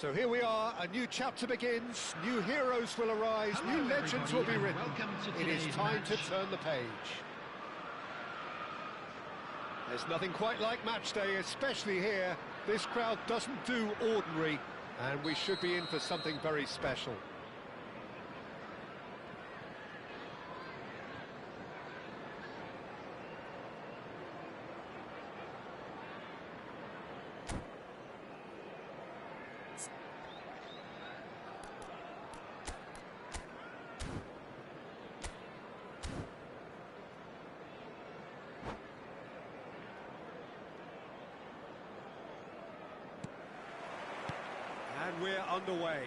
So here we are, a new chapter begins, new heroes will arise, Hello, new legends will be written. It is time match. to turn the page. There's nothing quite like match day, especially here. This crowd doesn't do ordinary, and we should be in for something very special. And we're underway.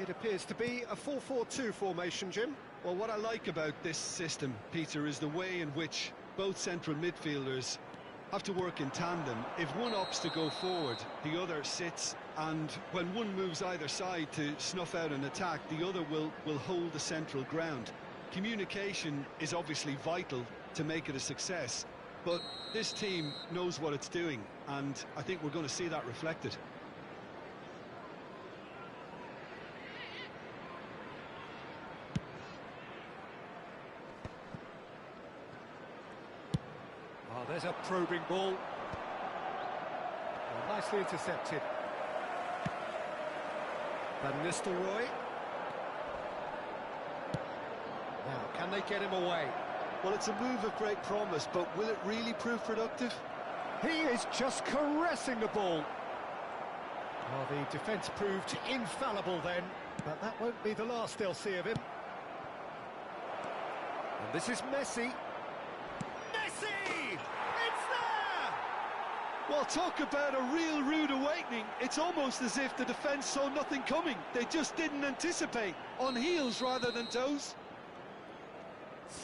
It appears to be a 4-4-2 formation, Jim. Well, what I like about this system, Peter, is the way in which both central midfielders have to work in tandem. If one opts to go forward, the other sits, and when one moves either side to snuff out an attack, the other will hold the central ground. Communication is obviously vital to make it a success, but this team knows what it's doing, and I think we're going to see that reflected. Oh, there's a probing ball. Well, nicely intercepted. Van Nistelrooy. Now, can they get him away? Well, it's a move of great promise, but will it really prove productive? He is just caressing the ball. Well, the defence proved infallible then, but that won't be the last they'll see of him. And this is Messi. Messi! It's there! Well, talk about a real rude awakening. It's almost as if the defence saw nothing coming. They just didn't anticipate. On heels rather than toes.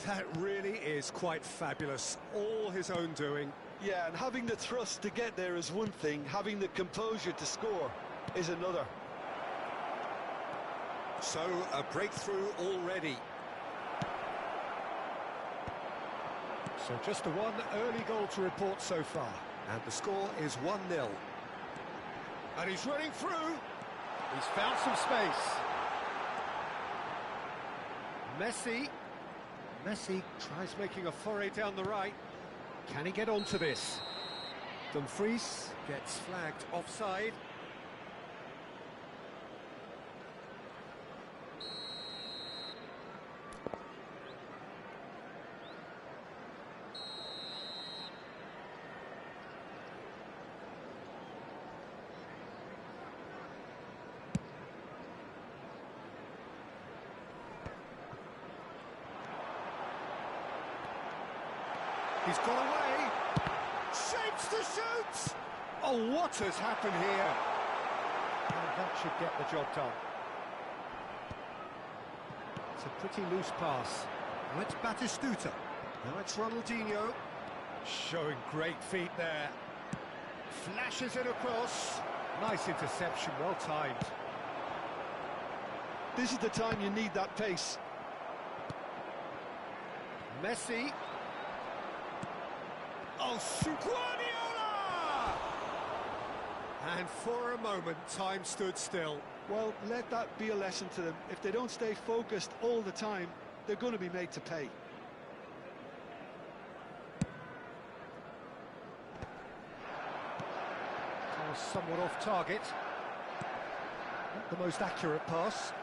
That really is quite fabulous. All his own doing. Yeah, and having the thrust to get there is one thing. Having the composure to score is another. So, a breakthrough already. So just the one early goal to report so far. And the score is 1-0. And he's running through. He's found some space. Messi tries making a foray down the right. Can he get onto this? Dumfries gets flagged offside. He's got away. Shapes to shoot. Oh, what has happened here? And that should get the job done. It's a pretty loose pass. Now it's Batistuta. Now it's Ronaldinho. Showing great feet there. Flashes it across. Nice interception, well timed. This is the time you need that pace. Messi. Oh, shoot! Guardiola! And for a moment, time stood still. Well, let that be a lesson to them. If they don't stay focused all the time, they're going to be made to pay. Oh, somewhat off target. Not the most accurate pass.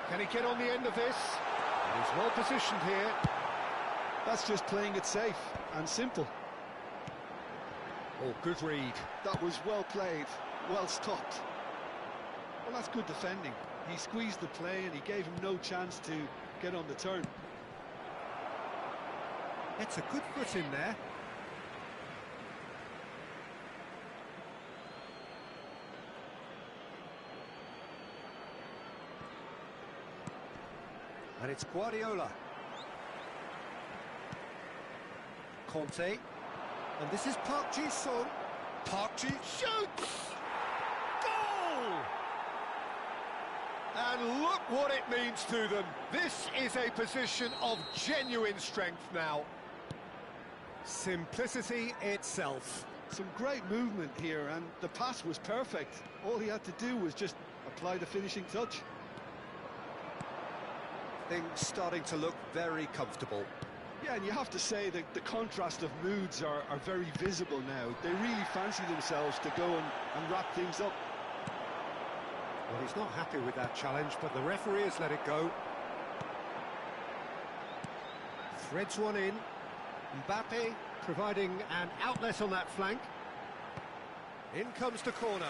Can he get on the end of this? He's well positioned here. That's just playing it safe and simple. Oh, good read. That was well played, well stopped. Well, that's good defending. He squeezed the play and he gave him no chance to get on the turn. It's a good foot in there. And it's Guardiola. Conte, and this is Park Ji-sung. Park Ji shoots! Goal! And look what it means to them. This is a position of genuine strength now. Simplicity itself. Some great movement here, and the pass was perfect. All he had to do was just apply the finishing touch. Things starting to look very comfortable. Yeah, and you have to say that the contrast of moods are very visible now. They really fancy themselves to go and wrap things up. Well, he's not happy with that challenge, but the referee has let it go. Threads one in. Mbappe providing an outlet on that flank. In comes the corner.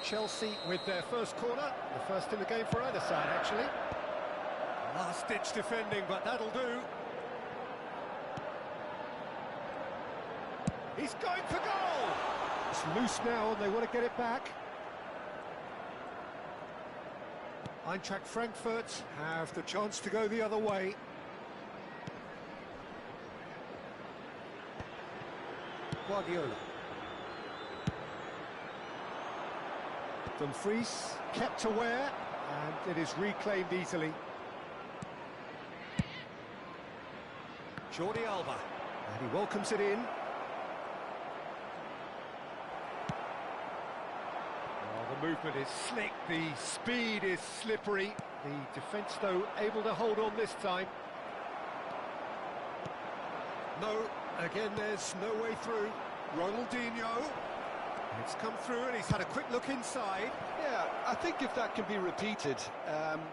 Chelsea with their first corner, the first in the game for either side, actually. Last-ditch defending, but that'll do. He's going for goal! It's loose now, and they want to get it back. Eintracht Frankfurt have the chance to go the other way. Guardiola. Dumfries kept aware, and it is reclaimed easily. Jordi Alba, and he welcomes it in. Oh, the movement is slick, the speed is slippery. The defence, though, able to hold on this time. No, again, there's no way through. Ronaldinho. It's come through and he's had a quick look inside. Yeah, I think if that can be repeated,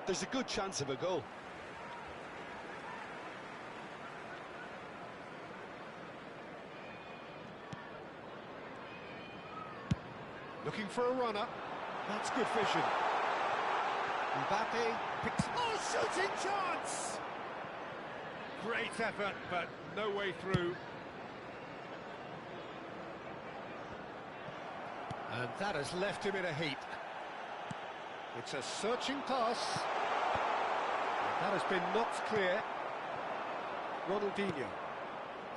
there's a good chance of a goal. Looking for a runner. That's good vision. Mbappe picks... Oh, shooting chance! Great effort, but no way through. And that has left him in a heap. It's a searching pass. That has been knocked clear. Ronaldinho.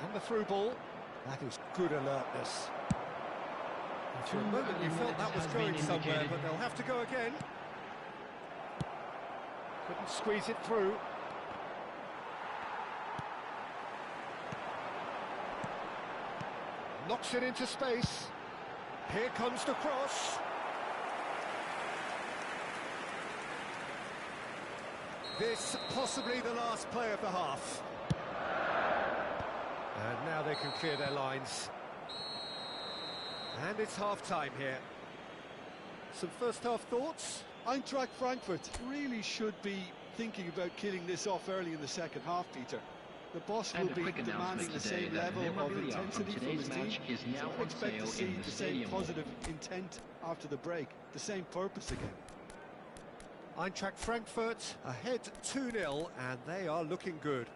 And the through ball. That is good alertness. For a moment you felt that was going somewhere, but they'll have to go again. Couldn't squeeze it through. Knocks it into space. Here comes the cross. This possibly the last play of the half. And now they can clear their lines. And it's half-time here. Some first-half thoughts? Eintracht Frankfurt really should be thinking about killing this off early in the second half, Peter. The boss will be demanding the same level of intensity from his team. So I expect to see the same positive intent after the break, the same purpose again. Eintracht Frankfurt ahead 2-0, and they are looking good.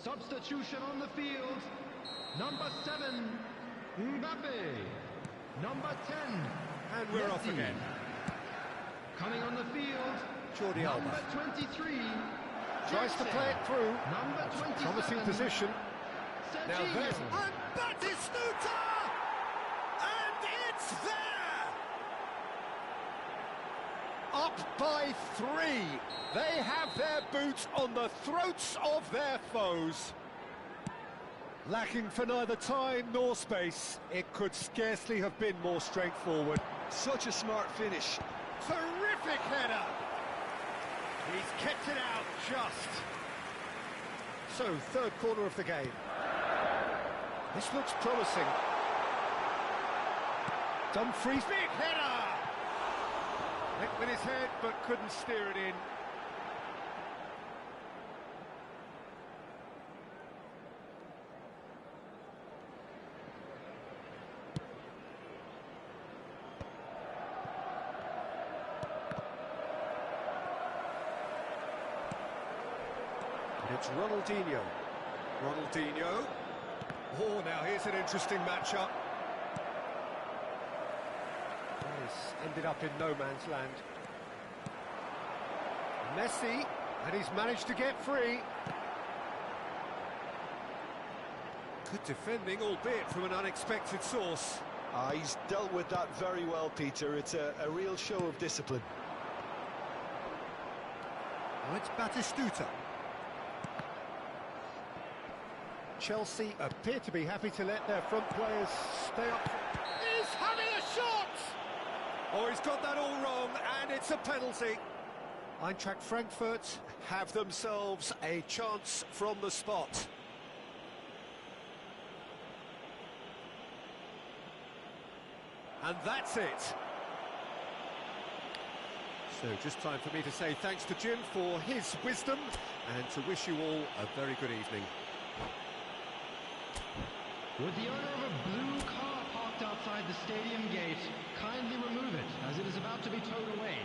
Substitution on the field. Number 7, Mbappe. Number 10, And we're off again. coming on the field. Jordi Alba. Number 23, Tries to play it through. Number 27, Promising position. Now Serginho. there's... And Batistuta! And it's there! Up by 3. They have their boots on the throats of their foes. Lacking for neither time nor space. It could scarcely have been more straightforward. Such a smart finish. Terrific header! He's kept it out just. So, third corner of the game. This looks promising. Dumfries, big header! Hit with his head, but couldn't steer it in. It's Ronaldinho. Ronaldinho. Oh, now here's an interesting matchup. Oh, he's ended up in no man's land. Messi, and he's managed to get free. Good defending, albeit from an unexpected source. He's dealt with that very well, Peter. It's a real show of discipline. Now it's Batistuta. Chelsea appear to be happy to let their front players stay up. He's having a shot! Oh, he's got that all wrong, and it's a penalty. Eintracht Frankfurt have themselves a chance from the spot. And that's it. So just time for me to say thanks to Jim for his wisdom and to wish you all a very good evening. Would the owner of a blue car parked outside the stadium gate kindly remove it, as it is about to be towed away?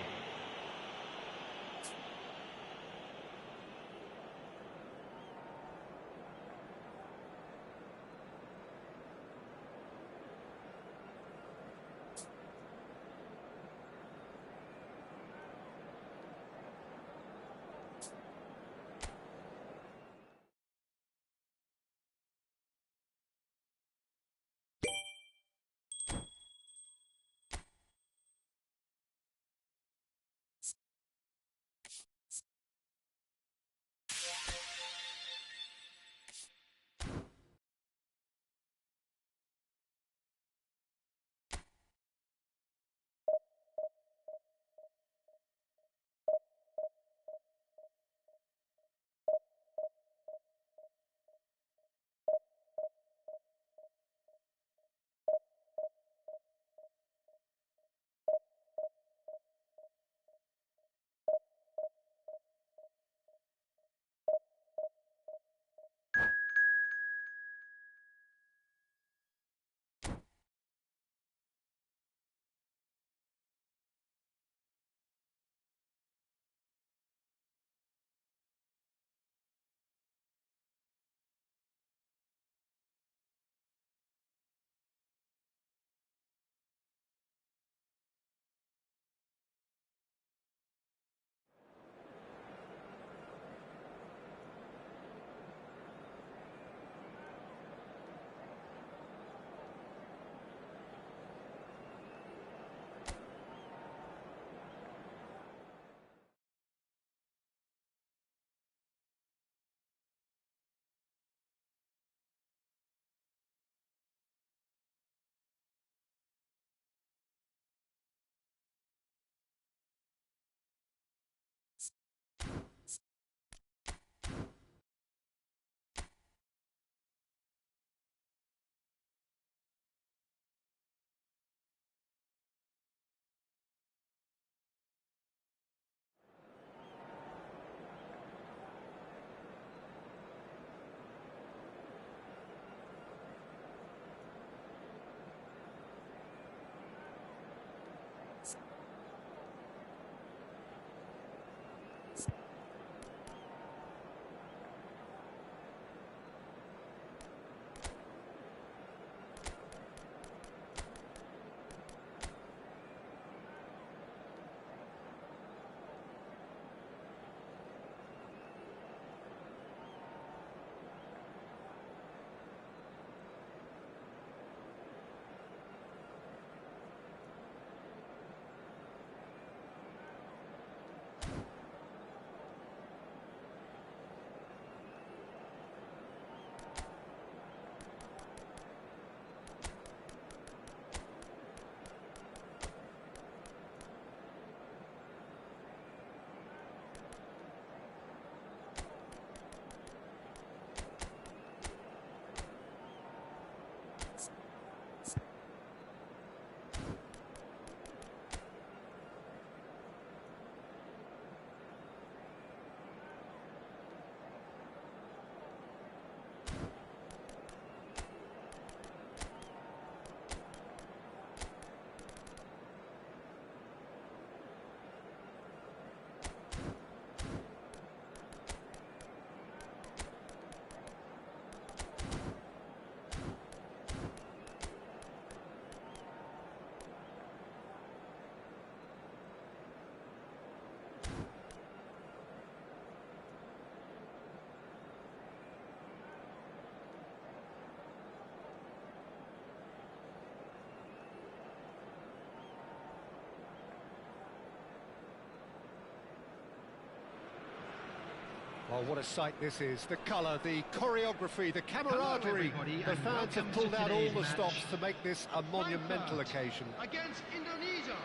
Oh, what a sight this is. The colour, the choreography, the camaraderie. The fans have pulled out all the stops to make this a monumental occasion. Against Indonesia.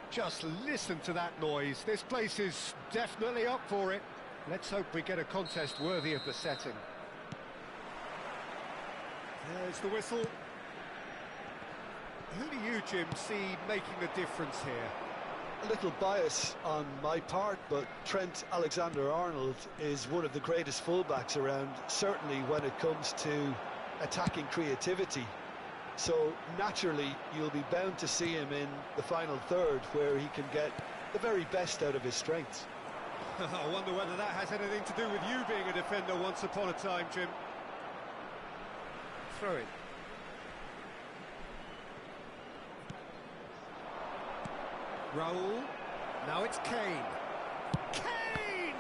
Just listen to that noise. This place is definitely up for it. Let's hope we get a contest worthy of the setting. There's the whistle. Who do you, Jim, see making the difference here? A little bias on my part, but Trent Alexander-Arnold is one of the greatest fullbacks around, certainly when it comes to attacking creativity. So naturally you'll be bound to see him in the final third, where he can get the very best out of his strengths. I wonder whether that has anything to do with you being a defender once upon a time, Jim. Throw it. Raul. Now it's Kane. Kane!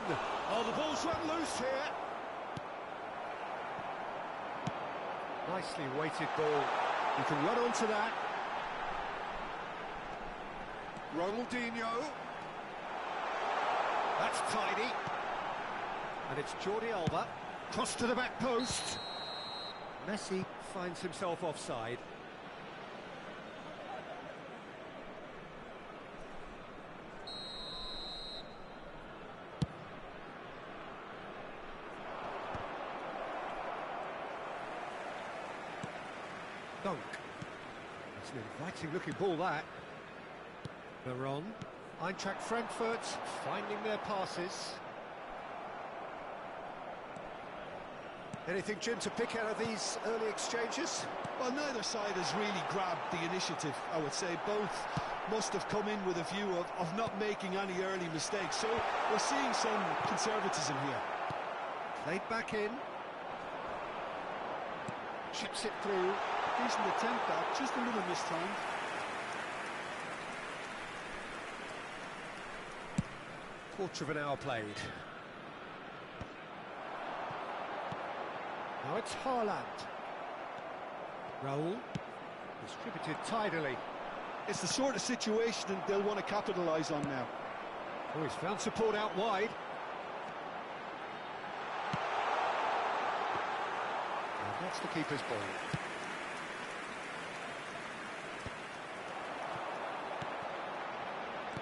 Oh, the ball's run loose here. Nicely weighted ball. You can run onto that. Ronaldinho. That's tidy. And it's Jordi Alba. Cross to the back post. Messi finds himself offside. Dunk. It's an inviting-looking ball, that. Veron. Eintracht Frankfurt finding their passes. Anything, Jim, to pick out of these early exchanges? Well, neither side has really grabbed the initiative, I would say. Both must have come in with a view of not making any early mistakes. So we're seeing some conservatism here. Played back in. Chips it through. Decent attempt, that, just a little mistimed. Quarter of an hour played. Now it's Haaland. Raul. Distributed tidily. It's the sort of situation they'll want to capitalise on now. Oh, he's found support out wide. And that's the keeper's ball.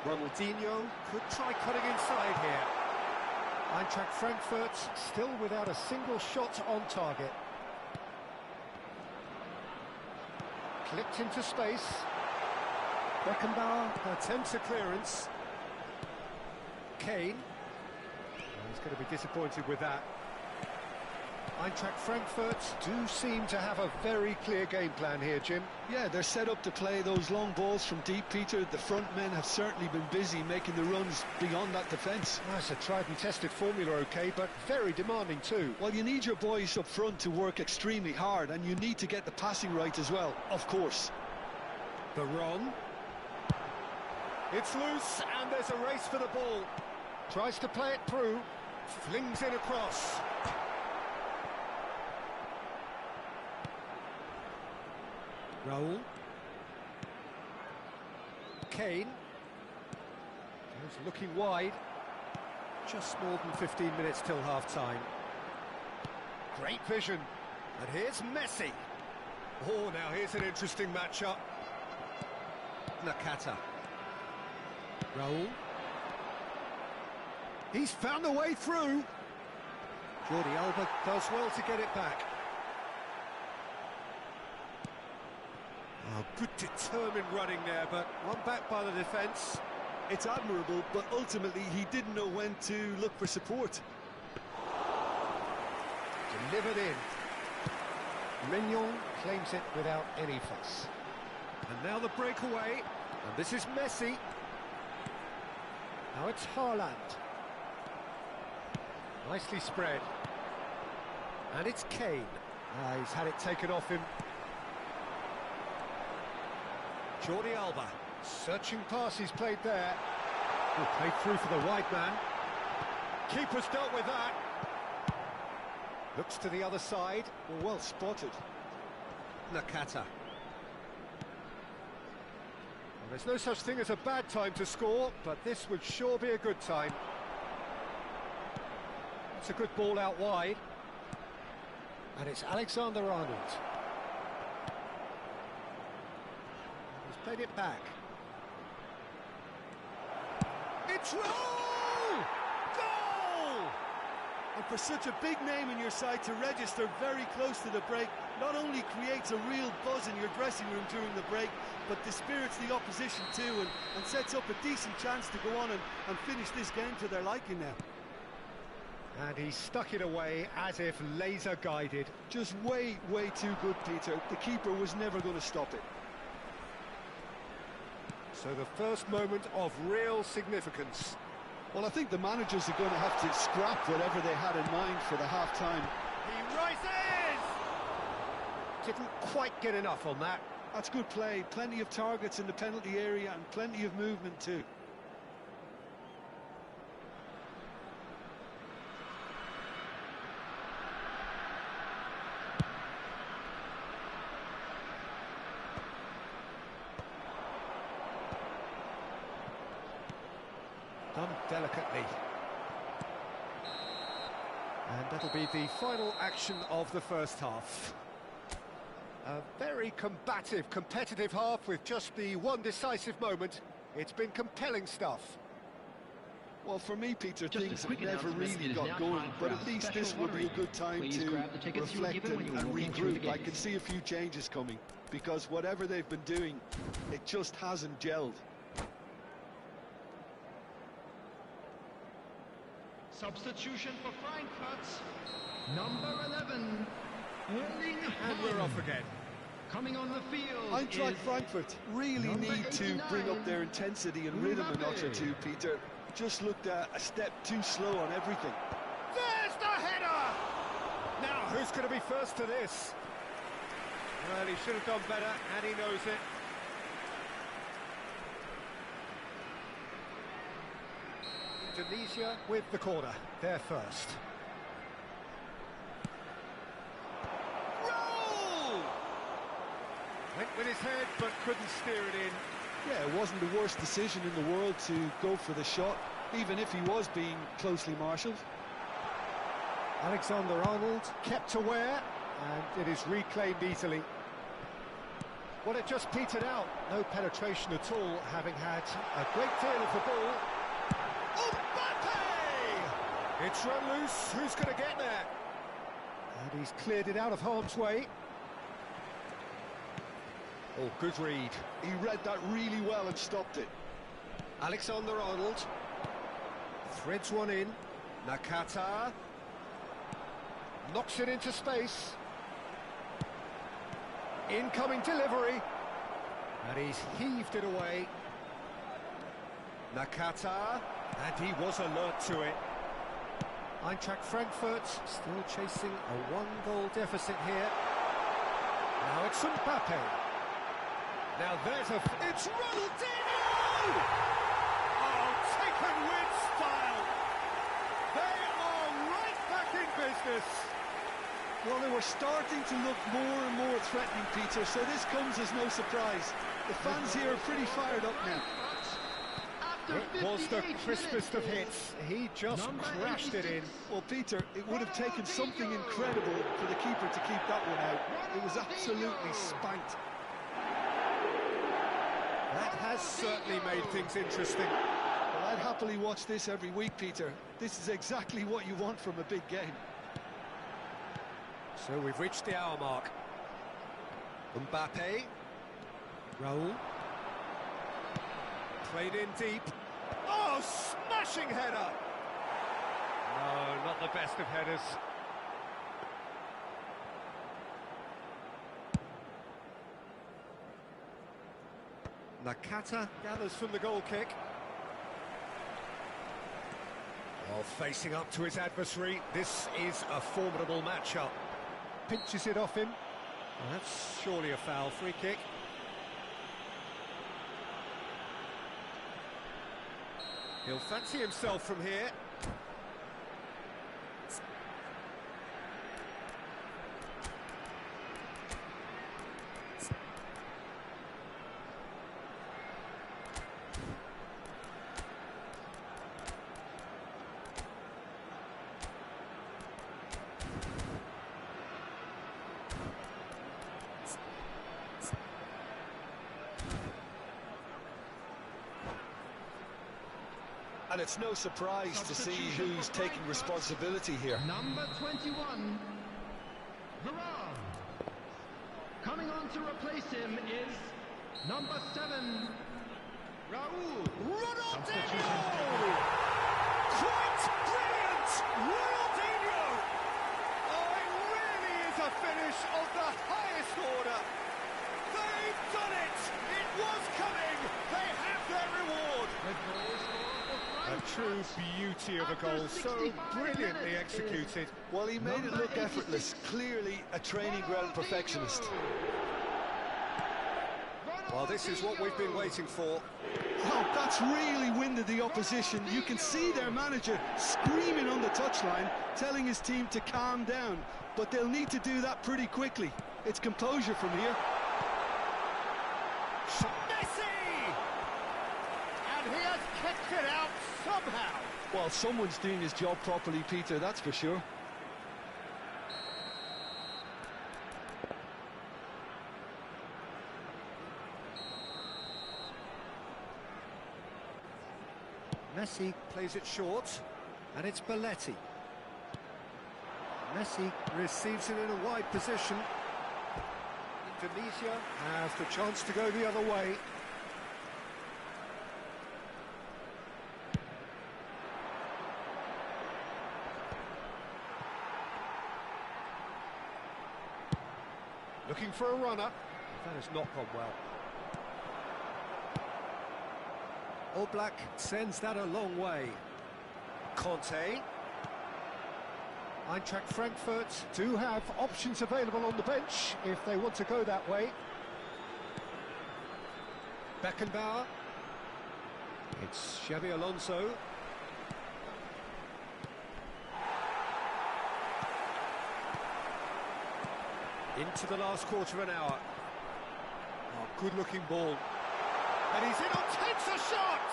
Ronaldinho could try cutting inside here. Eintracht Frankfurt still without a single shot on target. Clipped into space. Beckenbauer attempts a clearance. Kane. He's going to be disappointed with that. Eintracht Frankfurt do seem to have a very clear game plan here, Jim. Yeah, they're set up to play those long balls from deep, Peter. The front men have certainly been busy making the runs beyond that defence. That's a tried and tested formula, OK, but very demanding too. Well, you need your boys up front to work extremely hard, and you need to get the passing right as well, of course. Veron. It's loose, and there's a race for the ball. Tries to play it through. Flings it across. Raul. Kane. He's looking wide. Just more than 15 minutes till half-time. Great vision. And here's Messi. Oh, now here's an interesting matchup. Nakata. Raul. He's found a way through. Jordi Alba does well to get it back. Oh, good determined running there, but one back by the defence. It's admirable, but ultimately he didn't know when to look for support. Delivered in. Mignon claims it without any fuss. And now the breakaway, and this is Messi. Now it's Haaland. Nicely spread. And it's Kane. He's had it taken off him. Jordi Alba, searching pass he's played there. Will play through for the wide man. Keeper's dealt with that. Looks to the other side. Well spotted. Nakata. Well, there's no such thing as a bad time to score, but this would sure be a good time. That's a good ball out wide. And it's Alexander-Arnold. He's played it back. It's goal! Goal! And for such a big name in your side to register very close to the break, not only creates a real buzz in your dressing room during the break, but dispirits the opposition too, and sets up a decent chance to go on and finish this game to their liking now. And he stuck it away as if laser guided. Just way too good, Peter. The keeper was never going to stop it. So the first moment of real significance. Well, I think the managers are going to have to scrap whatever they had in mind for the half-time. He rises! Didn't quite get enough on that. That's good play. Plenty of targets in the penalty area and plenty of movement too. Done delicately. And that'll be the final action of the first half. A very combative, competitive half with just the one decisive moment. It's been compelling stuff. Well, for me, Peter, Just things a quick never announcement, really it is got now going, time for but our at least special this will be a lottery. good time Please to grab the tickets you were reflect given when you were and walking through the regroup. I gates. can see a few changes coming, because whatever they've been doing, it just hasn't gelled. Substitution for Frankfurt, number 11, Erling And we're Haaland. off again. Coming on the field Eintracht is Frankfurt really number need to bring up 89, their intensity and rhythm a notch or two, Peter. Just looked a step too slow on everything. There's the header! Now, who's going to be first to this? Well, he should have done better, and he knows it. Indonesia with the corner. They're first. Roll! Went with his head, but couldn't steer it in. Yeah, it wasn't the worst decision in the world to go for the shot, even if he was being closely marshalled. Alexander-Arnold kept aware, and it is reclaimed easily. Well, it just petered out. No penetration at all, having had a great deal of the ball. Mbappe! It's run loose. Who's going to get there? And he's cleared it out of harm's way. Oh, good read. He read that really well and stopped it. Alexander-Arnold threads one in. Nakata knocks it into space. Incoming delivery. And he's heaved it away. Nakata, and he was alert to it. Eintracht Frankfurt still chasing a one-goal deficit here. Now it's Mbappe. Now there's it's Ronaldinho! Oh, taken with style. They are right back in business. Well, they were starting to look more and more threatening, Peter, so this comes as no surprise. The fans here are pretty fired up now. It was the crispest of hits. He just crashed it in. Well, Peter, it would have taken something incredible for the keeper to keep that one out. It was absolutely spanked. That has certainly made things interesting. Well, I'd happily watch this every week, Peter. This is exactly what you want from a big game. So we've reached the hour mark. Mbappe. Raul. Played in deep. Oh, smashing header! No, not the best of headers. Nakata gathers from the goal kick. Oh, facing up to his adversary. This is a formidable matchup. Pinches it off him. Well, that's surely a foul. Free kick. He'll fancy himself from here. And it's no surprise to see who's taking responsibility here. Number 21, Varane. Coming on to replace him is number 7, Raul. Ronaldinho! Quite brilliant! Ronaldinho! Oh, it really is a finish of the highest order. They've done it! It was coming! They have their reward! A true beauty of a goal, so brilliantly executed. Well, he made it look effortless. Clearly a training ground perfectionist. Well, this is what we've been waiting for. Oh, that's really winded the opposition. You can see their manager screaming on the touchline, telling his team to calm down. But they'll need to do that pretty quickly. It's composure from here. Messi! And he has kicked it out somehow. Well, someone's doing his job properly, Peter, that's for sure. Messi plays it short, and it's Belletti. Messi receives it in a wide position. Indonesia has the chance to go the other way. Looking for a runner. That has not gone well. Oblak sends that a long way. Conte. Eintracht Frankfurt do have options available on the bench if they want to go that way. Beckenbauer. It's Xabi Alonso. Into the last quarter of an hour. Oh, good-looking ball. And he's in on, takes a shot!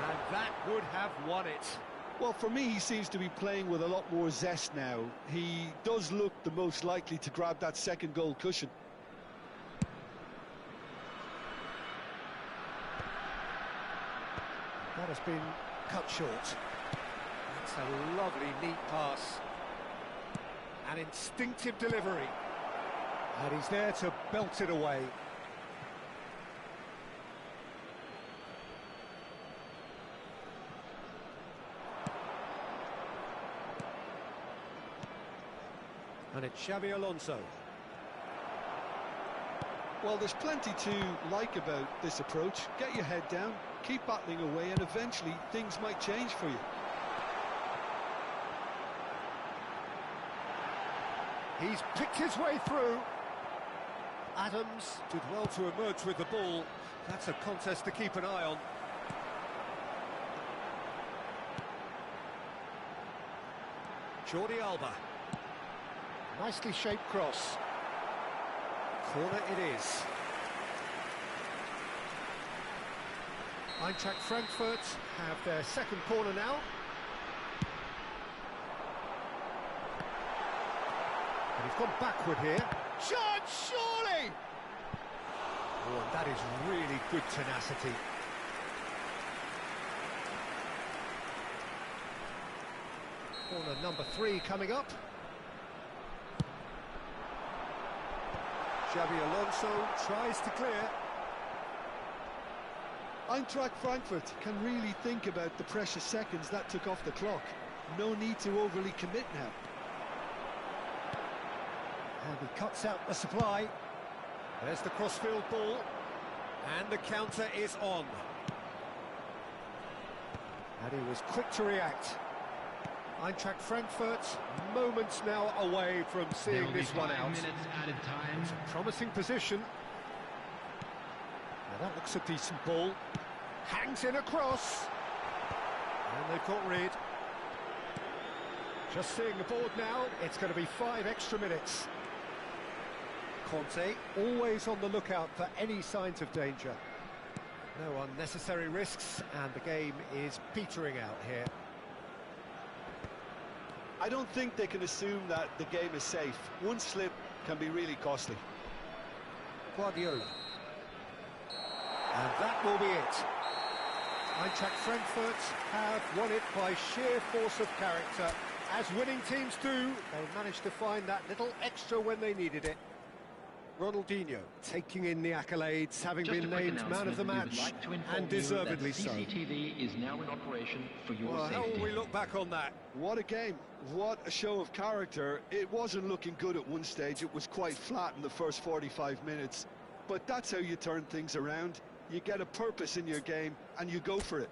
And that would have won it. Well, for me, he seems to be playing with a lot more zest now. He does look the most likely to grab that second goal cushion. That has been cut short. That's a lovely, neat pass. An instinctive delivery. And he's there to belt it away. And it's Xabi Alonso. Well, there's plenty to like about this approach. Get your head down, keep battling away, and eventually things might change for you. He's picked his way through. Adams did well to emerge with the ball. That's a contest to keep an eye on. Jordi Alba. Nicely shaped cross. Corner it is. Eintracht Frankfurt have their second corner now. And he's gone backward here. Chance, surely! Oh, and that is really good tenacity. Corner number 3 coming up. Xabi Alonso tries to clear. Eintracht Frankfurt can really think about the precious seconds that took off the clock. No need to overly commit now. And he cuts out the supply. There's the crossfield ball. And the counter is on. And he was quick to react. Eintracht Frankfurt, moments now away from seeing this one out. Minutes added time. It's a promising position. Now that looks a decent ball. Hangs in across. And they've got rid. Just seeing the board now, it's going to be 5 extra minutes. Conte, always on the lookout for any signs of danger. No unnecessary risks, and the game is petering out here. I don't think they can assume that the game is safe. One slip can be really costly. Guardiola. And that will be it. Eintracht Frankfurt have won it by sheer force of character. As winning teams do, they managed to find that little extra when they needed it. Ronaldinho taking in the accolades, having been named man of the match, and deservedly so. CCTV is now in operation for your Well, how safety. will we look back on that? What a game, what a show of character. It wasn't looking good at one stage, it was quite flat in the first 45 minutes. But that's how you turn things around. You get a purpose in your game and you go for it.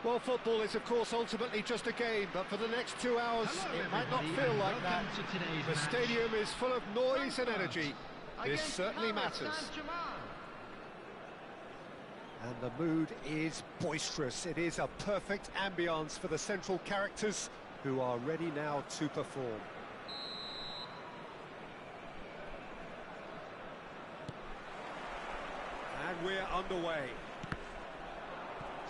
Well, football is, of course, ultimately just a game, but for the next 2 hours, Hello, it might not everybody, feel and like that. welcome to today's The match. stadium is full of noise and energy. This Against certainly Paris matters. Saint-Germain. And the mood is boisterous. It is a perfect ambience for the central characters who are ready now to perform. And we're underway.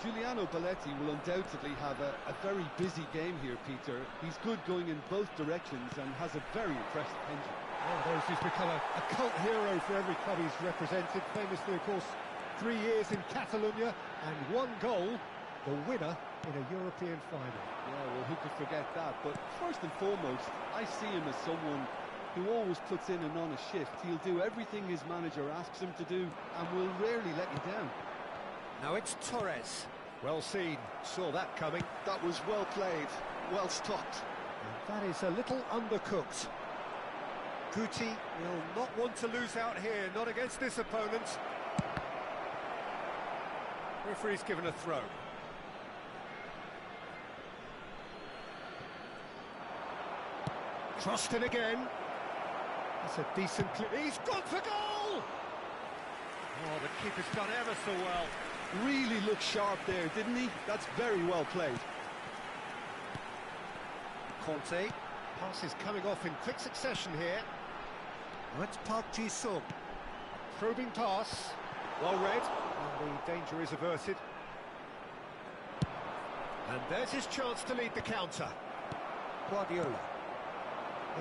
Giuliano Belletti will undoubtedly have a very busy game here, Peter. He's good going in both directions and has a very impressive engine. One of those who's become a cult hero for every club he's represented. Famously, of course, 3 years in Catalonia and 1 goal, the winner in a European final. Yeah, well, who could forget that? But first and foremost, I see him as someone who always puts in an honest shift. He'll do everything his manager asks him to do and will rarely let you down. Now it's Torres. Well seen, saw that coming. That was well played, well stopped. And that is a little undercooked. Guti will not want to lose out here, not against this opponent. Referee's given a throw. Crossed in again. That's a decent clip. He's gone for goal! Oh, the keeper's done ever so well. Really looked sharp there, didn't he? That's very well played. Conte. Passes coming off in quick succession here. Now it's Park Ji-sung. Probing pass. Well read. And the danger is averted. And there's his chance to lead the counter. Guardiola.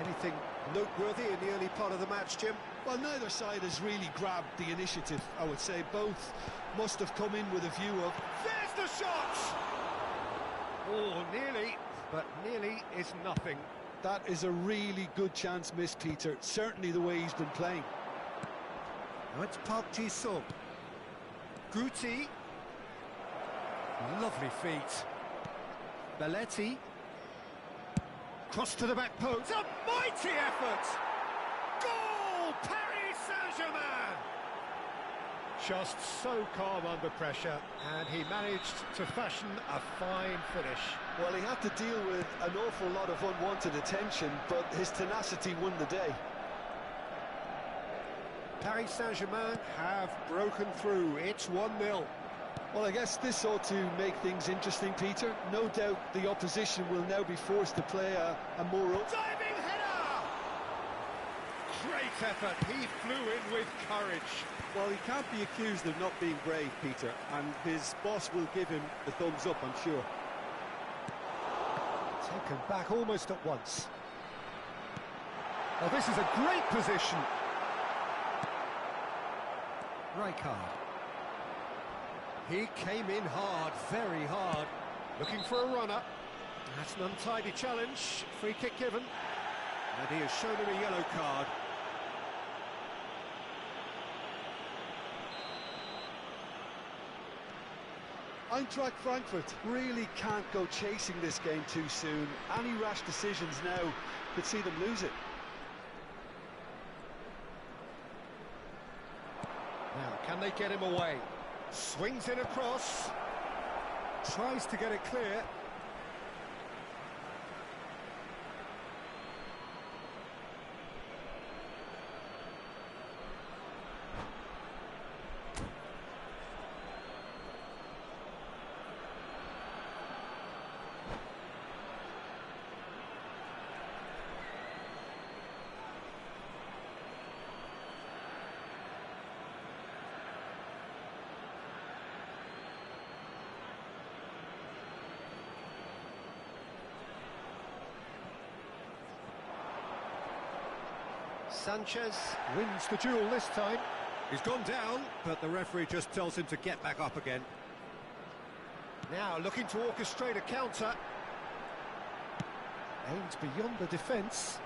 Anything noteworthy in the early part of the match, Jim? Well, neither side has really grabbed the initiative, I would say. Both must have come in with a view of... There's the shot! Oh, nearly, but nearly is nothing. That is a really good chance missed, Peter. Certainly the way he's been playing. Now it's Park Ji-sung. Guti. Lovely feet. Belletti. Cross to the back post. A mighty effort! Goal! Paris Saint-Germain! Just so calm under pressure, and he managed to fashion a fine finish. Well, he had to deal with an awful lot of unwanted attention, but his tenacity won the day. Paris Saint-Germain have broken through. It's 1-0. Well, I guess this ought to make things interesting, Peter. No doubt the opposition will now be forced to play a more... Diving header! Great effort. He flew in with courage. Well, he can't be accused of not being brave, Peter, and his boss will give him the thumbs up, I'm sure. Taken back almost at once. Oh, this is a great position. Rijkaard. He came in hard, very hard, looking for a runner. That's an untidy challenge, free kick given. And he has shown him a yellow card. Eintracht Frankfurt really can't go chasing this game too soon. Any rash decisions now could see them lose it. Now, can they get him away? Swings in across. Tries to get it clear. Sanchez wins the duel this time. He's gone down, but the referee just tells him to get back up again. Now looking to orchestrate a counter. Aims beyond the defence.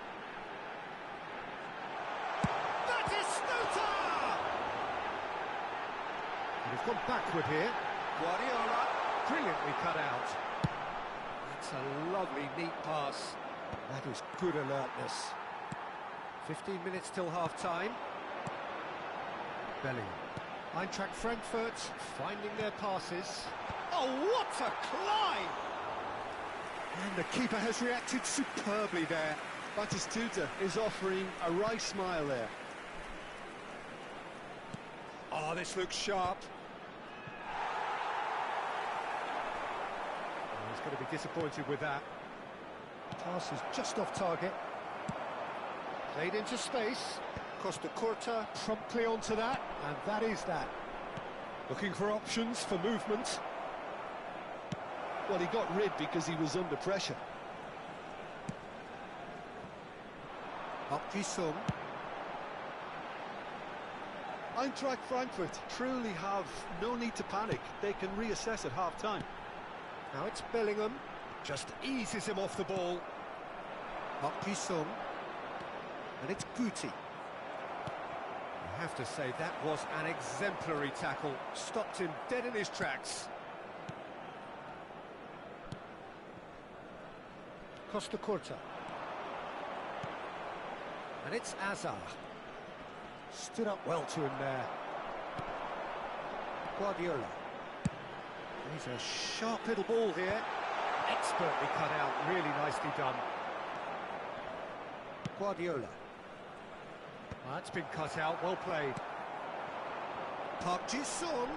That is Stuta! And he's gone backward here. Guardiola, brilliantly cut out. That's a lovely, neat pass. That is good alertness. 15 minutes till half-time. Bellingham. Eintracht Frankfurt finding their passes. Oh, what a climb! And the keeper has reacted superbly there. Batistuta is offering a wry smile there. Oh, this looks sharp. Oh, he's going to be disappointed with that. Pass is just off target. Played into space. Costa Curta promptly onto that, and that is that. Looking for options for movement. Well, he got rid because he was under pressure. Sung. Eintracht Frankfurt truly have no need to panic. They can reassess at half-time. Now it's Bellingham. Just eases him off the ball. Sung. And it's Guti. I have to say, that was an exemplary tackle. Stopped him dead in his tracks. Costa Curta. And it's Azar. Stood up well to him there. Guardiola. He's a sharp little ball here. Expertly cut out, really nicely done. Guardiola. That's been cut out, well played. Park Ji-sung.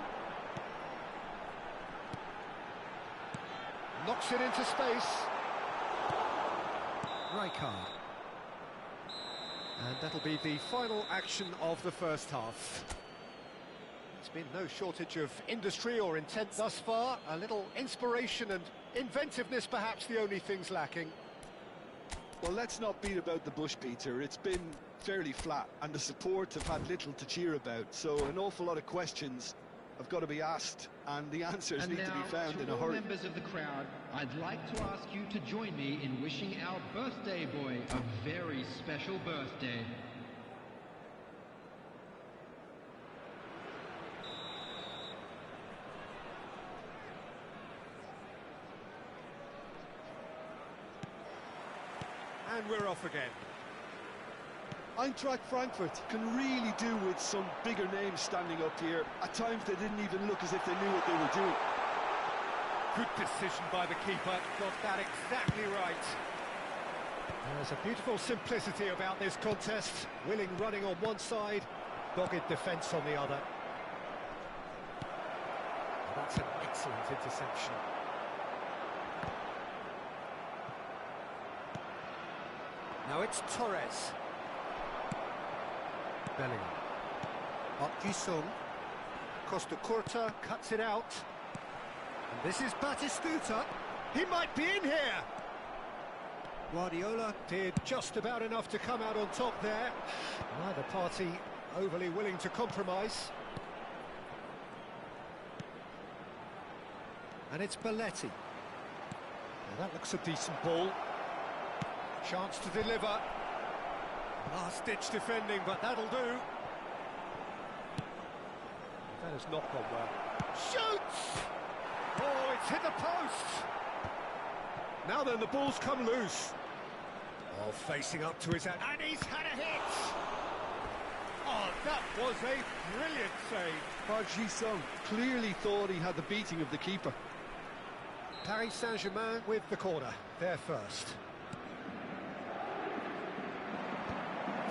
Knocks it into space. Rijkaard. And that'll be the final action of the first half. There's been no shortage of industry or intent thus far. A little inspiration and inventiveness, perhaps the only things lacking. Well, let's not beat about the bush, Peter. It's been fairly flat, and the support have had little to cheer about. So an awful lot of questions have got to be asked, and the answers need to be found in a hurry. Members of the crowd, I'd like to ask you to join me in wishing our birthday boy a very special birthday. And we're off again. Eintracht Frankfurt can really do with some bigger names standing up here. At times they didn't even look as if they knew what they were doing. Good decision by the keeper, got that exactly right. There's a beautiful simplicity about this contest. Willing running on one side, dogged defence on the other. That's an excellent interception. Now it's Torres. Bellingham. Ji-sung. Costa Curta cuts it out. And this is Batistuta. He might be in here. Guardiola did just about enough to come out on top there. Neither party overly willing to compromise. And it's Belletti. Now that looks a decent ball. Chance to deliver. Last-ditch defending, but that'll do. That has not gone well. Shoots! Oh, it's hit the post! Now then, the ball's come loose. Oh, facing up to his hand, and he's had a hit! Oh, that was a brilliant save. Park Ji-sung clearly thought he had the beating of the keeper. Paris Saint-Germain with the corner, there first.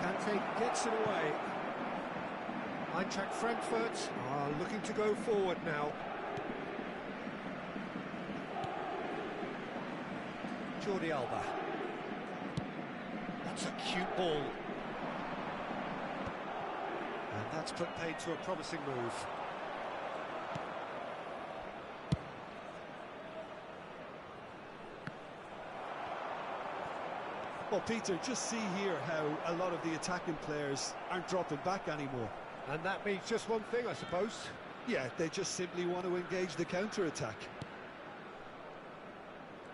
Kante gets it away. Eintracht Frankfurt are looking to go forward now. Jordi Alba. That's a cute ball. And that's put paid to a promising move. Well, Peter, just see here how a lot of the attacking players aren't dropping back anymore. And that means just one thing, I suppose. Yeah, they just simply want to engage the counter-attack.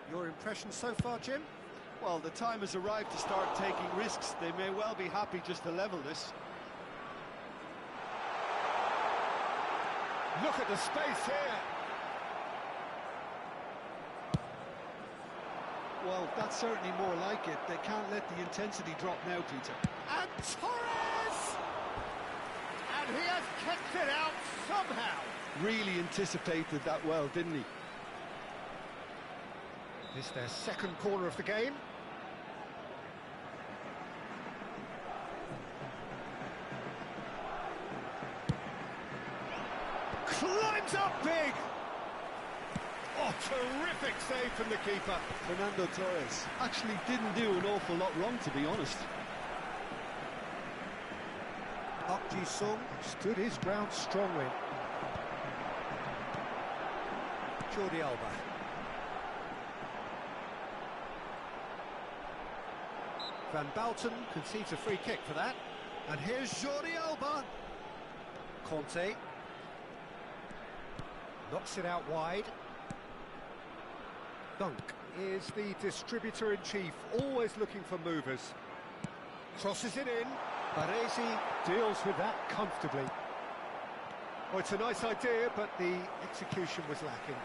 Your impression so far, Jim? Well, the time has arrived to start taking risks. They may well be happy just to level this. Look at the space here. Well, that's certainly more like it. They can't let the intensity drop now, Peter. And Torres! And he has kept it out somehow. Really anticipated that well, didn't he? This their second corner of the game. Climbs up big! Oh, terrific save from the keeper. Fernando Torres actually didn't do an awful lot wrong, to be honest. Park Ji-sung stood his ground strongly. Jordi Alba. Van Bouten concedes a free kick for that. And here's Jordi Alba. Conte. Knocks it out wide. Dunk is the distributor-in-chief, always looking for movers. Crosses it in. Baresi deals with that comfortably. Oh, it's a nice idea, but the execution was lacking.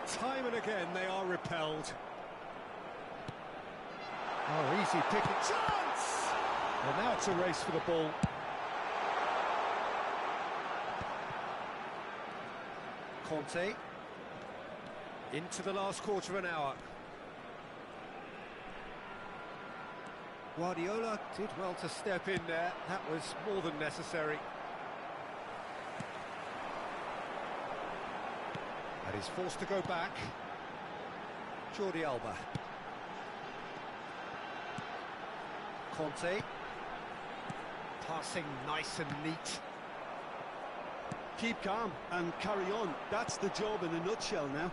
Time and again, they are repelled. Oh, easy picking. Chance! Well, now it's a race for the ball. Conte. Into the last quarter of an hour. Guardiola did well to step in there. That was more than necessary. And he's forced to go back. Jordi Alba. Conte. Passing nice and neat. Keep calm and carry on. That's the job in a nutshell now.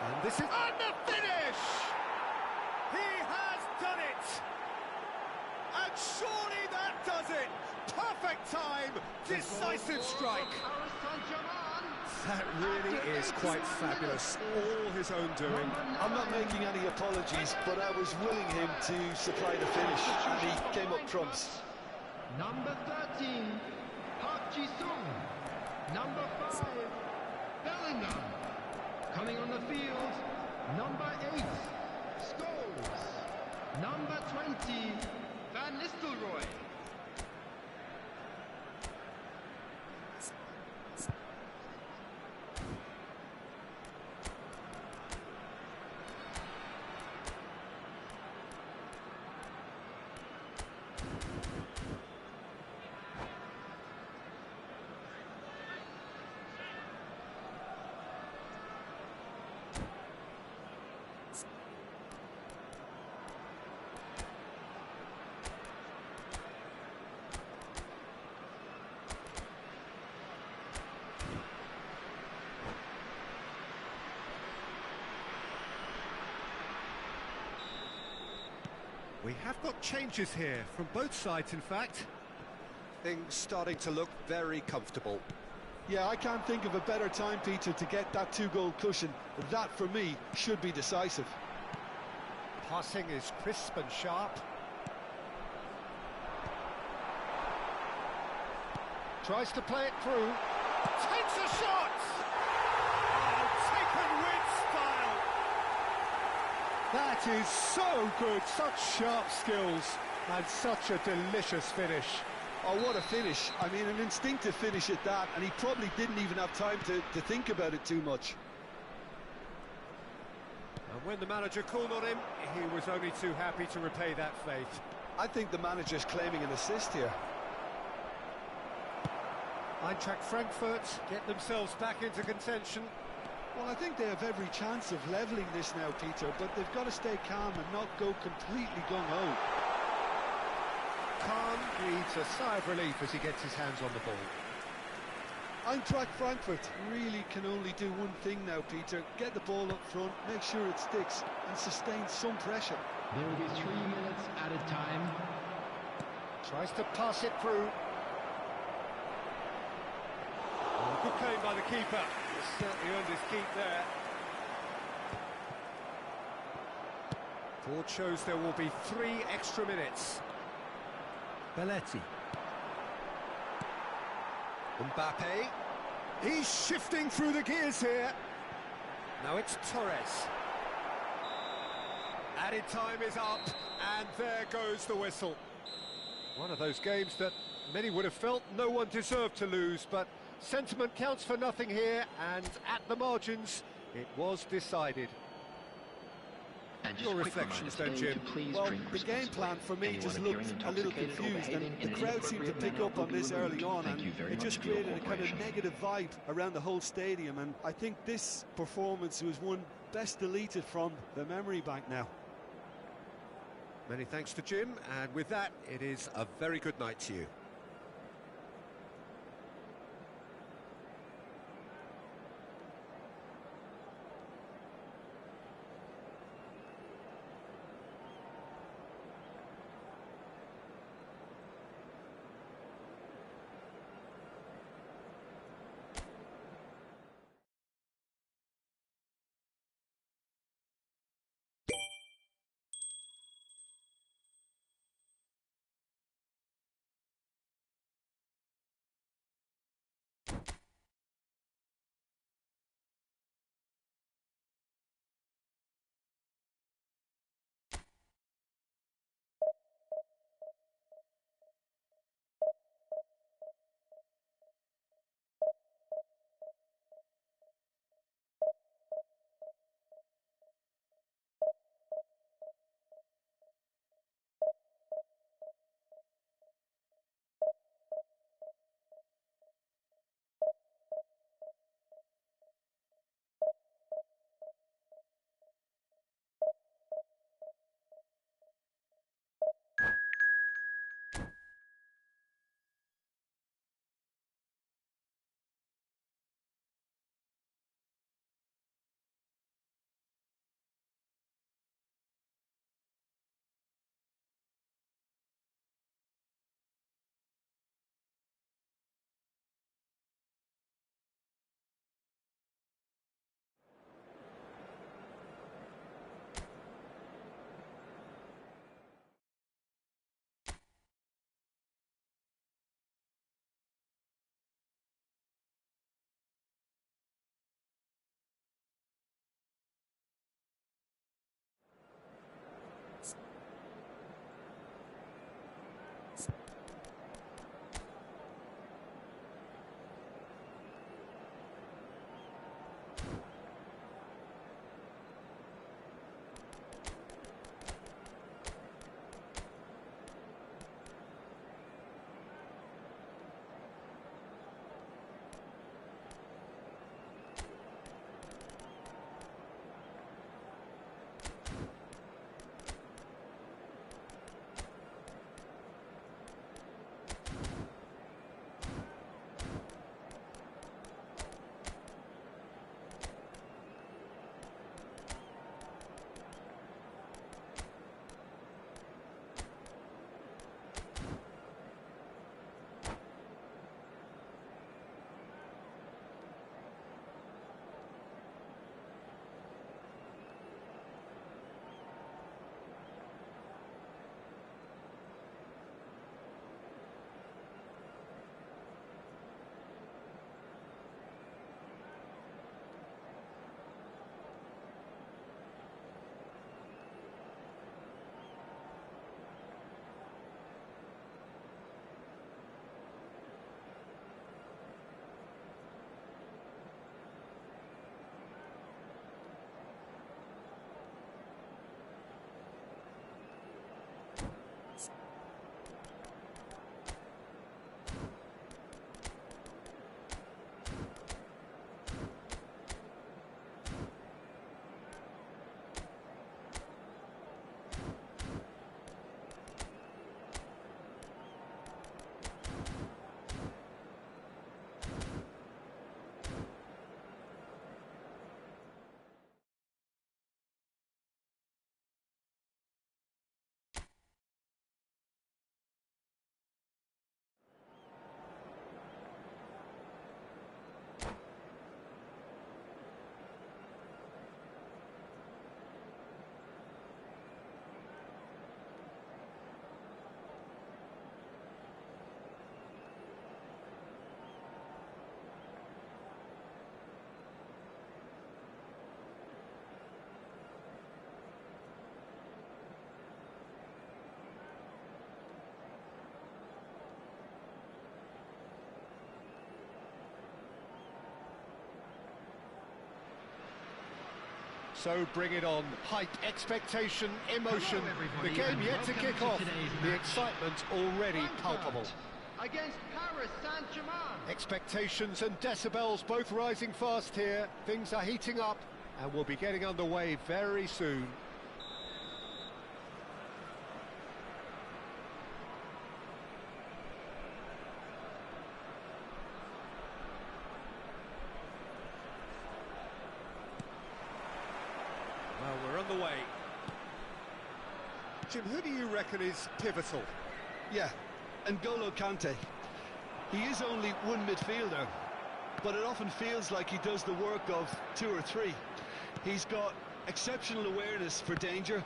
And this is... And the finish! He has done it! And surely that does it! Perfect time! Decisive strike! That really is quite fabulous. All his own doing. I'm not making any apologies, but I was willing him to supply the finish, and he came up trumps. Number 13, Park Ji-sung. Number 5, Bellingham. Coming on the field, number 8, Scholes. Number 20, Van Nistelrooy. We have got changes here, from both sides in fact. Things starting to look very comfortable. Yeah, I can't think of a better time, Peter, to get that two-goal cushion. That, for me, should be decisive. Passing is crisp and sharp. Tries to play it through. Takes a shot! Oh, taken with style! That is so good, such sharp skills, and such a delicious finish. Oh, what a finish. I mean, an instinctive finish at that, and he probably didn't even have time to think about it too much. And when the manager called on him, he was only too happy to repay that faith. I think the manager's claiming an assist here. Eintracht Frankfurt get themselves back into contention. Well, I think they have every chance of levelling this now, Peter, but they've got to stay calm and not go completely gung-ho. Khan breathes a sigh of relief as he gets his hands on the ball. Eintracht Frankfurt really can only do one thing now, Peter. Get the ball up front, make sure it sticks, and sustain some pressure. There will be 3 minutes added time. Tries to pass it through. Oh, good claim by the keeper. He's certainly earned his keep there. Board shows there will be 3 extra minutes. Belletti. Mbappe. He's shifting through the gears here. Now it's Torres. Added time is up, and there goes the whistle. One of those games that many would have felt no one deserved to lose, but Sentiment counts for nothing here, and at the margins, it was decided. And Your reflections then, Jim? Well, the game plan for me just looked a little confused, and the crowd seemed to pick up on this early on, and it just created a kind of negative vibe around the whole stadium, and I think this performance was one best deleted from the memory bank now. Many thanks to Jim, and with that, it is a very good night to you. So bring it on. Hype, expectation, emotion. Hello, The game yet to welcome kick to off. today's The match. excitement already palpable. Against Paris Saint-Germain. Expectations and decibels both rising fast here. Things are heating up and we'll be getting underway very soon. Well, we're on the way. Jim, who do you reckon is pivotal? Yeah, N'Golo Kante. He is only one midfielder, but it often feels like he does the work of two or three. He's got exceptional awareness for danger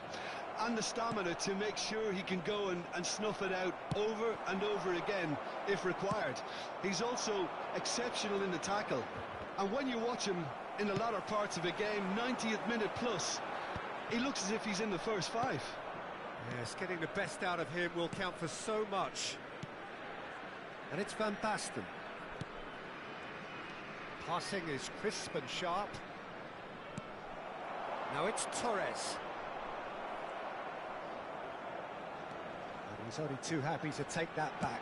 and the stamina to make sure he can go and snuff it out over and over again if required. He's also exceptional in the tackle, and when you watch him in the latter parts of a game, 90th minute plus, he looks as if he's in the first five. Yes, getting the best out of him will count for so much. And it's Van Basten. Passing is crisp and sharp. Now it's Torres. And he's only too happy to take that back.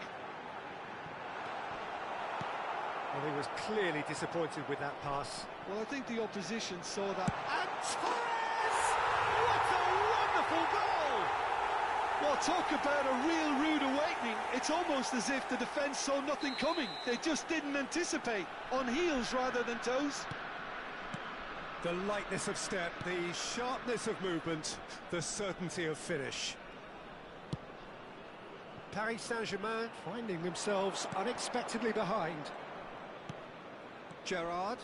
Well, he was clearly disappointed with that pass. Well, I think the opposition saw that. And Torres! What a wonderful goal! Well, talk about a real rude awakening. It's almost as if the defence saw nothing coming. They just didn't anticipate, on heels rather than toes. The lightness of step, the sharpness of movement, the certainty of finish. Paris Saint-Germain finding themselves unexpectedly behind. Gerrard.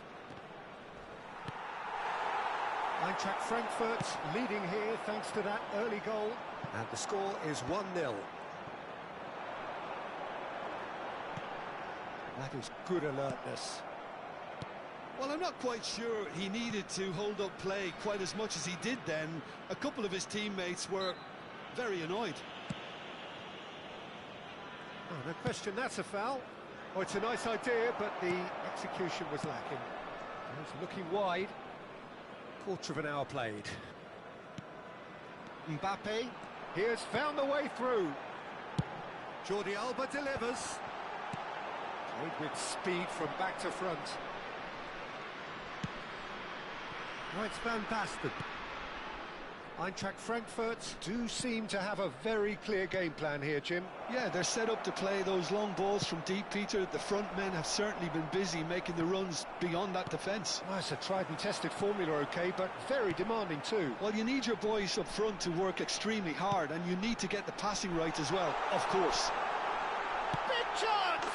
Eintracht Frankfurt leading here thanks to that early goal. And the score is 1-0. That is good alertness. Well, I'm not quite sure he needed to hold up play quite as much as he did then. A couple of his teammates were very annoyed. Oh, no question, that's a foul. Oh, it's a nice idea, but the execution was lacking. He's looking wide. Quarter of an hour played. Mbappe, he has found the way through. Jordi Alba delivers. Played with speed from back to front. Now it's Van Basten. Eintracht Frankfurt do seem to have a very clear game plan here, Jim. Yeah, they're set up to play those long balls from deep, Peter. The front men have certainly been busy making the runs beyond that defence. Well, it's a tried and tested formula, OK, but very demanding too. Well, you need your boys up front to work extremely hard, and you need to get the passing right as well, of course. Big chance!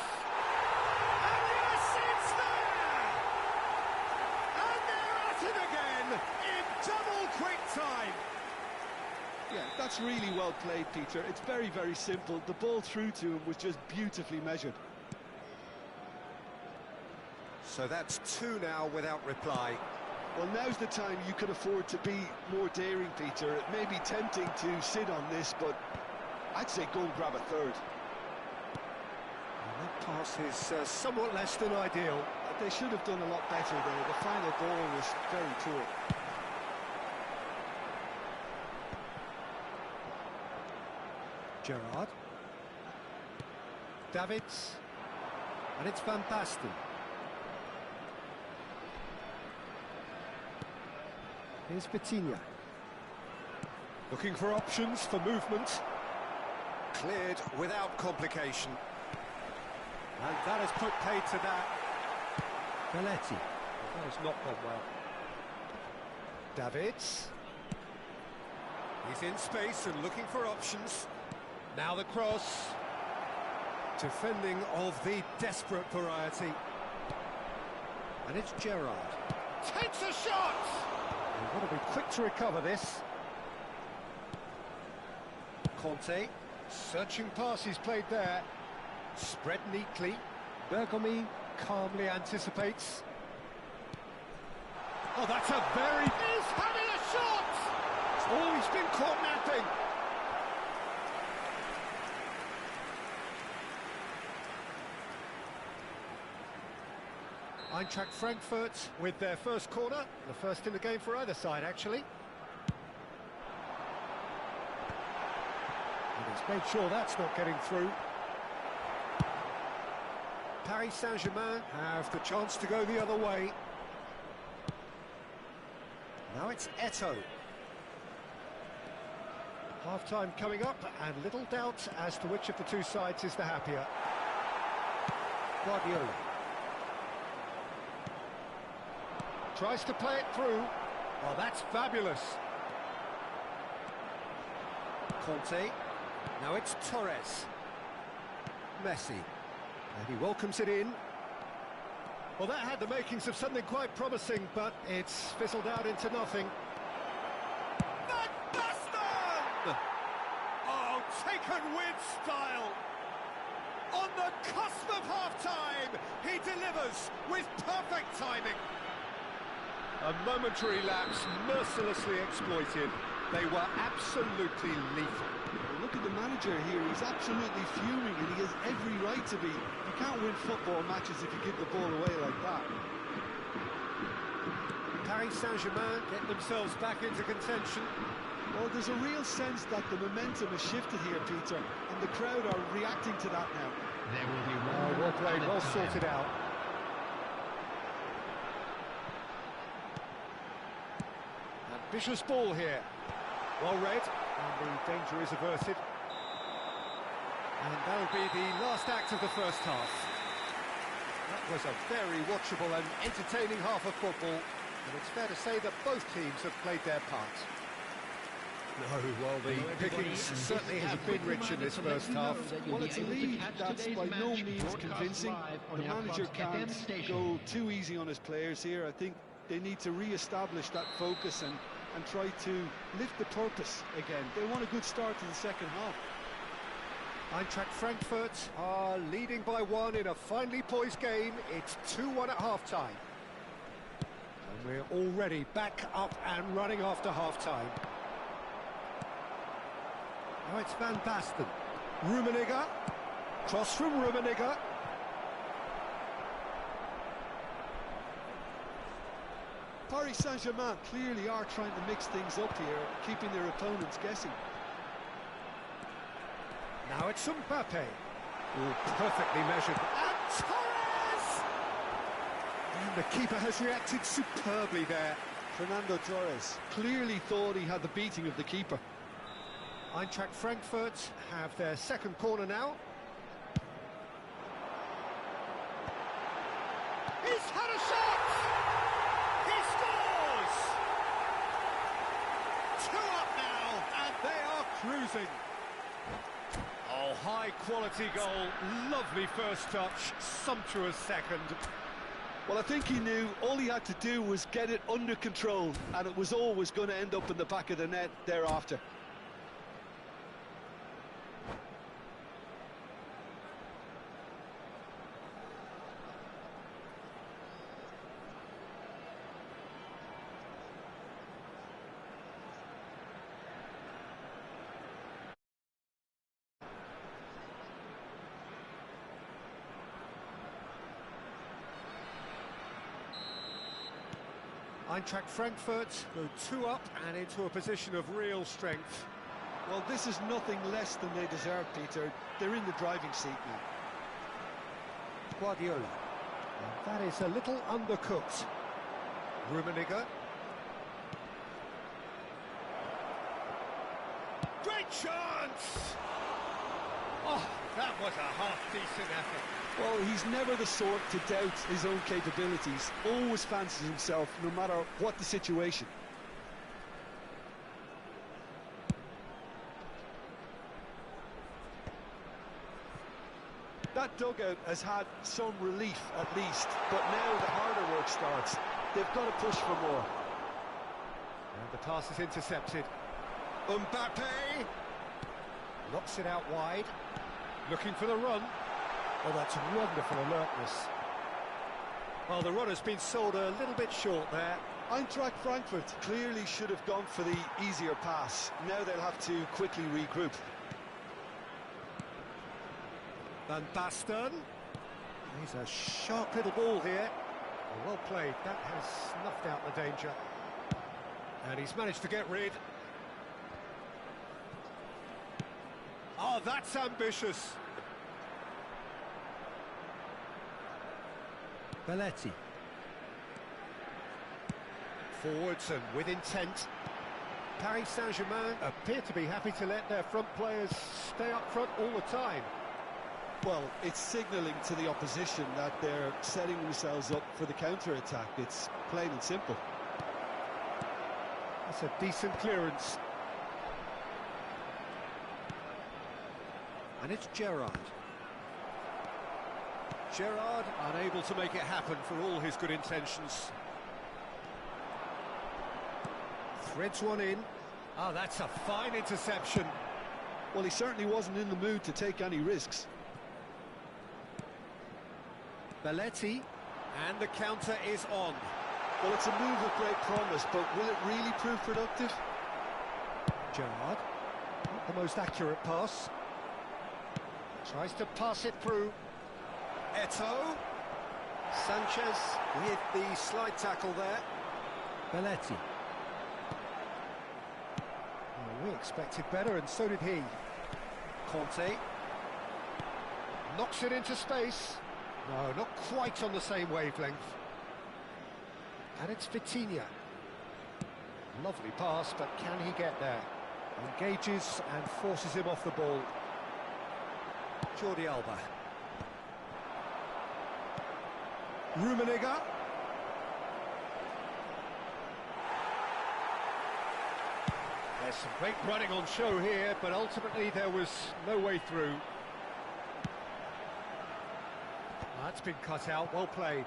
And yes, it's there! And they're at it again in double quick time. Yeah, that's really well played, Peter. It's very, very simple. The ball through to him was just beautifully measured. So that's two now without reply. Well, now's the time you can afford to be more daring, Peter. It may be tempting to sit on this, but I'd say go and grab a third. And that pass is somewhat less than ideal. They should have done a lot better there. The final ball was very poor. Gerrard. Davids. And it's Van Basten. Here's Vitinha. Looking for options for movement. Cleared without complication. And that has put paid to that. Belletti. That has not gone well. Davids. He's in space and looking for options. Now the cross. Defending of the desperate variety. And it's Gerrard. Takes a shot! They've got to be quick to recover this. Conte. Searching passes played there. Spread neatly. Bergomi calmly anticipates. Oh, that's a very... He's having a shot! Oh, he's been caught napping. Eintracht Frankfurt with their first corner, the first in the game for either side, actually. And he's made sure that's not getting through. Paris Saint-Germain have the chance to go the other way. Now it's Eto'o. Half-time coming up, and little doubt as to which of the two sides is the happier. Guardiola tries to play it through. Oh, that's fabulous. Conte. Now it's Torres. Messi. And he welcomes it in. Well, that had the makings of something quite promising, but it's fizzled out into nothing. Van Basten! Oh, taken with style. On the cusp of half-time, he delivers with perfect timing. A momentary lapse, mercilessly exploited. They were absolutely lethal. Look at the manager here, he's absolutely fuming and he has every right to be. You can't win football matches if you give the ball away like that. Paris Saint-Germain get themselves back into contention. Well, there's a real sense that the momentum has shifted here, Peter, and the crowd are reacting to that now. There will be one well played, well sorted out. Ambitious ball here. Well read, and the danger is averted. And that'll be the last act of the first half. That was a very watchable and entertaining half of football, and it's fair to say that both teams have played their part. No, well, the pickings certainly have been rich in this first half. Well, it's a lead that's by no means convincing. The manager can't go too easy on his players here. I think they need to re-establish that focus and try to lift the purpose again. They want a good start to the second half. Eintracht Frankfurt are leading by 1 in a finely poised game. It's 2-1 at half-time. And we're already back up and running after half-time. Now it's Van Basten. Rummenigge. Cross from Rummenigge. Paris Saint-Germain clearly are trying to mix things up here, keeping their opponents guessing. Now it's Mbappe. Oh, perfectly measured. And Torres! And the keeper has reacted superbly there. Fernando Torres clearly thought he had the beating of the keeper. Eintracht Frankfurt have their second corner now. He's had a shot! He scores! 2 up now, and they are cruising. Oh, high-quality goal, lovely first touch, sumptuous second. Well, I think he knew all he had to do was get it under control, and it was always going to end up in the back of the net thereafter. Eintracht Frankfurt go 2 up and into a position of real strength. Well, this is nothing less than they deserve, Peter. They're in the driving seat now. Guardiola. And that is a little undercooked. Rummenigge. Great chance! Oh, that was a half-decent effort. Well, he's never the sort to doubt his own capabilities. Always fancies himself, no matter what the situation. That dugout has had some relief, at least. But now the harder work starts. They've got to push for more. And the pass is intercepted. Mbappe knocks it out wide. Looking for the run. Oh, that's wonderful alertness. Well, the run has been sold a little bit short there. Eintracht Frankfurt clearly should have gone for the easier pass. Now they'll have to quickly regroup. Van Basten. He's a sharp little ball here. Well played, that has snuffed out the danger. And he's managed to get rid. Oh, that's ambitious. Belletti. Forwards and with intent. Paris Saint-Germain appear to be happy to let their front players stay up front all the time. Well, it's signalling to the opposition that they're setting themselves up for the counter-attack. It's plain and simple. That's a decent clearance. And it's Gerrard. Gerrard unable to make it happen for all his good intentions. Threads one in. Oh, that's a fine interception. Well, he certainly wasn't in the mood to take any risks. Belletti, and the counter is on. Well, it's a move of great promise, but will it really prove productive? Gerrard, not the most accurate pass. Tries to pass it through. Eto'o. Sanchez with the slide tackle there. Belletti. Well, we expected better, and so did he. Conte. Knocks it into space. No, not quite on the same wavelength. And it's Vitinha. Lovely pass, but can he get there? Engages and forces him off the ball. Jordi Alba. Rummenigge. There's some great running on show here, but ultimately there was no way through. That's been cut out, well played.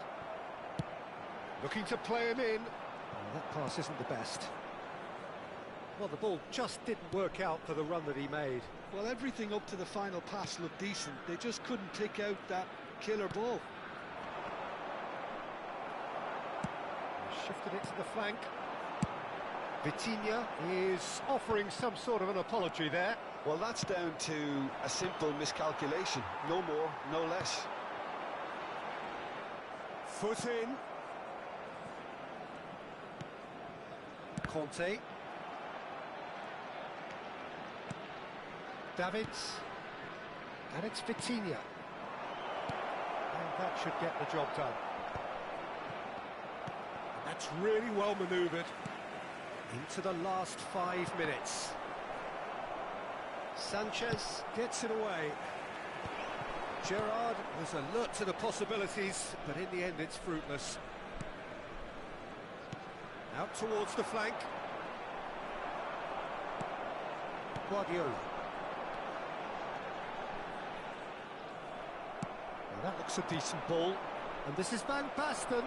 Looking to play him in. Oh, that pass isn't the best. Well, the ball just didn't work out for the run that he made. Well, everything up to the final pass looked decent. They just couldn't pick out that killer ball. Shifted it to the flank. Vitinha is offering some sort of an apology there. Well, that's down to a simple miscalculation. No more, no less. Foot in. Conte. Davids. And it's Vitinha. And that should get the job done. And that's really well manoeuvred. Into the last 5 minutes. Sanchez gets it away. Gerrard was alert to the possibilities, but in the end it's fruitless. Out towards the flank. Guardiola. Now that looks a decent ball. And this is Van Basten.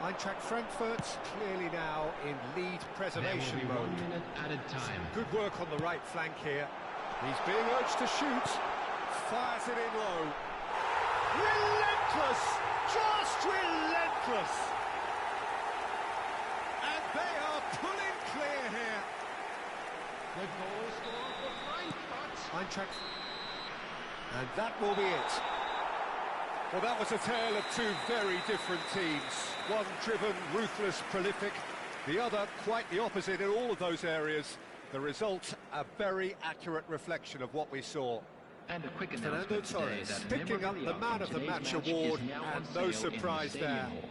Eintracht Frankfurt clearly now in lead preservation There will be mode. 1 minute added time. Good work on the right flank here. He's being urged to shoot. Fires it in low. Relentless! Just relentless! And they are pulling clear here. The goal scorer for Frankfurt. Eintracht. And that will be it. Well, that was a tale of two very different teams. One driven, ruthless, prolific. The other quite the opposite in all of those areas. The result, a very accurate reflection of what we saw. And a quick Fernando announcement today Torres that picking up the memorabilia Man from of the today's Match match award, is now on and no sale in the surprise Stadium there. Hall.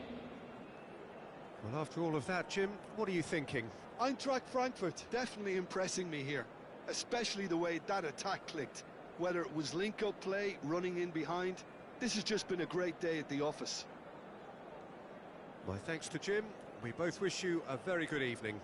Well, after all of that, Jim, what are you thinking? Eintracht Frankfurt definitely impressing me here, especially the way that attack clicked. Whether it was link-up play, running in behind, this has just been a great day at the office. My thanks to Jim. We both wish you a very good evening.